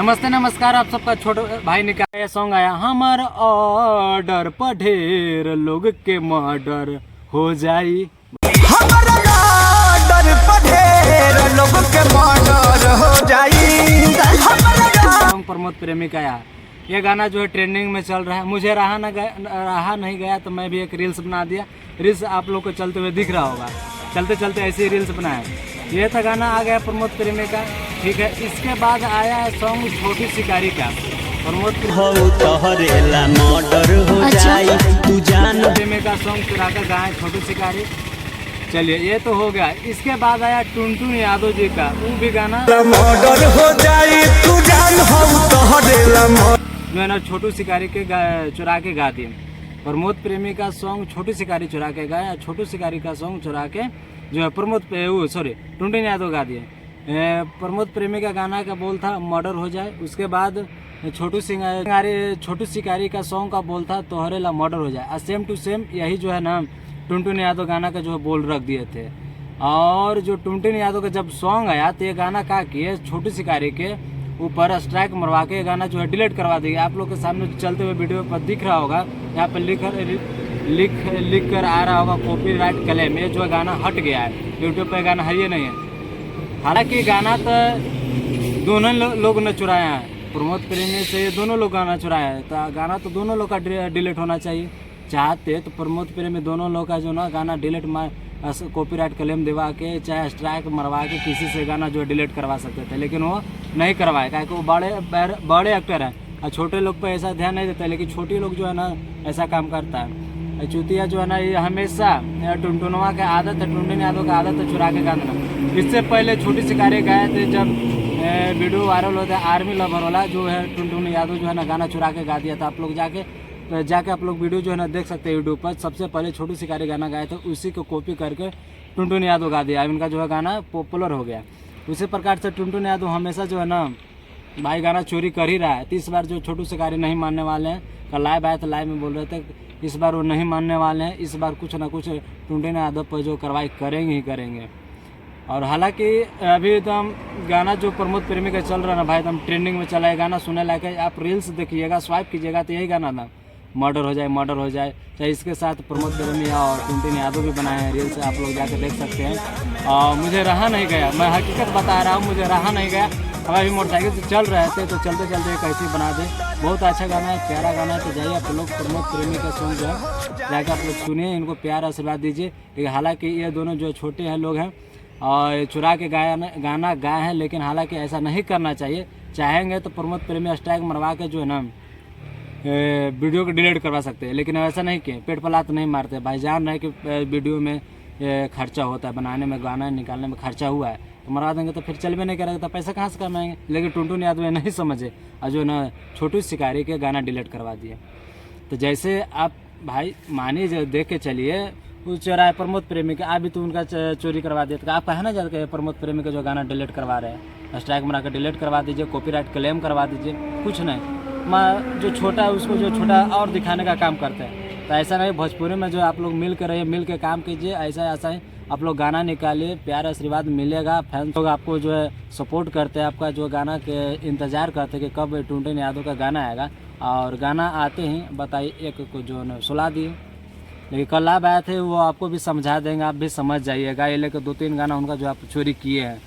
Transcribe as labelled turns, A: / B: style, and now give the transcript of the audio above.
A: नमस्ते नमस्कार, आप सबका छोटे भाई निकाय सॉन्ग आया। हमार ऑर्डर पर ढेर लोग के मर्डर हो जाई,
B: हमारा ऑर्डर पर ढेर लोग के मर्डर हो जाई।
A: सॉन्ग प्रमोद प्रेमी का आया। ये गाना जो है ट्रेंडिंग में चल रहा है। मुझे रहा नहीं गया तो मैं भी एक रील्स बना दिया। रील्स आप लोग को चलते हुए दिख रहा होगा, चलते चलते ऐसे ही रील्स बनाए। ये था गाना आ गया प्रमोद प्रेमी का, ठीक है। इसके बाद आया है सॉन्ग छोटी शिकारी का। प्रमोद प्रेमी का सॉन्ग चुरा कर गाए छोटी शिकारी। चलिए ये तो हो गया। इसके बाद आया टुनटुन यादव जी का, वो भी गाना
B: मर्डर हो जाई, तू जान हो
A: जो है ना छोटू शिकारी के चुरा के गा दिए। प्रमोद प्रेमी का सॉन्ग छोटू शिकारी चुरा के गाया, छोटू शिकारी का सॉन्ग चुरा के जो है टुनटुन यादव गा दिए। प्रमोद प्रेमी का गाना का बोल था मर्डर हो जाए। उसके बाद छोटू शिकारी का सॉन्ग का बोल था तोहरे ला मर्डर हो जाए। सेम टू सेम यही जो है ना टुनटुन यादव गाना का जो है बोल रख दिए थे। और जो टुनटुन यादव का जब सॉन्ग आया तो ये गाना का किए छोटू शिकारी के ऊपर स्ट्राइक मरवा के गाना जो है डिलीट करवा दिया। आप लोग के सामने चलते हुए वीडियो पर दिख रहा होगा, यहाँ पर लिख कर आ रहा होगा कॉपीराइट क्लेम। ये जो है गाना हट गया है, यूट्यूब पे गाना है ये नहीं है। हालांकि गाना तो दोनों लोग ने चुराया है, प्रमोद प्रेमी से ये दोनों लोग गाना चुराया है। तो गाना तो दोनों लोग का डिलीट होना चाहिए। चाहते तो प्रमोद प्रेमी दोनों लोग का जो ना गाना डिलीट कॉपीराइट क्लेम दिवा के चाहे स्ट्राइक मरवा के किसी से गाना जो है डिलीट करवा सकते थे, लेकिन वो नहीं करवाए। क्या वो बड़े एक्टर हैं और छोटे लोग पे ऐसा ध्यान नहीं देता, लेकिन छोटे लोग जो है ना ऐसा काम करता है। चुतिया जो है ना ये हमेशा टुनटुनवा का आदत है, टुनटुन यादव का आदत है चुरा के गाना। इससे पहले छोटी शिकारी गाए थे, जब वीडियो वायरल होता है आर्मी लवर वाला जो है टुनटुन यादव जो है ना गाना चुरा के गा दिया था। आप लोग जाके आप लोग वीडियो जो है ना देख सकते हैं यूट्यूब पर। सबसे पहले छोटी शिकारी गाना गाए थे, उसी को कॉपी करके टुनटुन यादव गा दिया। इनका जो है गाना पॉपुलर हो गया। उसी प्रकार से टुनटुन यादव हमेशा जो है ना भाई गाना चोरी कर ही रहा है। तो इस बार जो छोटू शिकारी नहीं मानने वाले हैं, कल लाइव आए तो लाइव में बोल रहे थे, इस बार वो नहीं मानने वाले हैं। इस बार कुछ ना कुछ टुनटुन यादव पर जो कार्रवाई करेंगे ही करेंगे। और हालांकि अभी एकदम गाना जो प्रमोद प्रेमी का चल रहा है ना भाई, एकदम ट्रेंडिंग में चला है गाना। सुनने लायक है, आप रील्स देखिएगा, स्वाइप कीजिएगा तो यही गाना था, मर्डर हो जाए। चाहे इसके साथ प्रमोद प्रेमी और टुनटुन यादव भी बनाए हैं रील्स, आप लोग जाकर देख सकते हैं। और मुझे रहा नहीं गया, मैं हकीकत बता रहा हूँ, मुझे रहा नहीं गया। अब अभी मोटरसाइकिल से चल रहे थे तो चलते चलते कैसे बना दे। बहुत अच्छा गाना है, प्यारा गाना है। तो जाइए आप लोग प्रमोद प्रेमी का सॉन्ग जो है जाकर आप लोग सुनिए, इनको प्यार आशीर्वाद दीजिए। लेकिन हालांकि ये दोनों जो छोटे हैं लोग हैं और चुरा के गाना गाए हैं, लेकिन हालांकि ऐसा नहीं करना चाहिए। चाहेंगे तो प्रमोद प्रेमी स्ट्राइक मरवा के जो है ना वीडियो को डिलीट करवा सकते हैं, लेकिन ऐसा नहीं किए। पेट पला तो नहीं मारते भाई, जान रहे कि वीडियो में खर्चा होता है, बनाने में गाना निकालने में खर्चा हुआ है, तो मरवा देंगे तो फिर चल भी नहीं करेगा तो पैसा कहाँ से कमाएंगे। लेकिन टुनटुन यादव नहीं समझे और जो ना छोटू शिकारी के गाना डिलीट करवा दिए। तो जैसे आप भाई मानिए देख के चलिए, वो चोरा प्रमोद प्रेमी का, आप भी तो उनका चोरी करवा दिया। तो आप कहे ना जाकर प्रमोद प्रेमी का जो गाना डिलीट करवा रहे हैं, स्ट्राइक मरा कर डिलीट करवा दीजिए, कॉपीराइट क्लेम करवा दीजिए। कुछ नहीं, जो छोटा है उसको जो छोटा और दिखाने का काम करते हैं। तो ऐसा नहीं, भोजपुरी में जो आप लोग मिल कर रहिए, मिल के काम कीजिए। ऐसा ही आप लोग गाना निकालिए, प्यार आशीर्वाद मिलेगा। फैंस लोग आपको जो है सपोर्ट करते हैं, आपका जो गाना के इंतज़ार करते हैं कि कब टुनटुन यादव का गाना आएगा। और गाना आते ही बताइए एक को जो है सुला दिए। लेकिन कल आप आए थे, वो आपको भी समझा देंगे, आप भी समझ जाइएगा। ये लेकर 2-3 गाना उनका जो आप चोरी किए हैं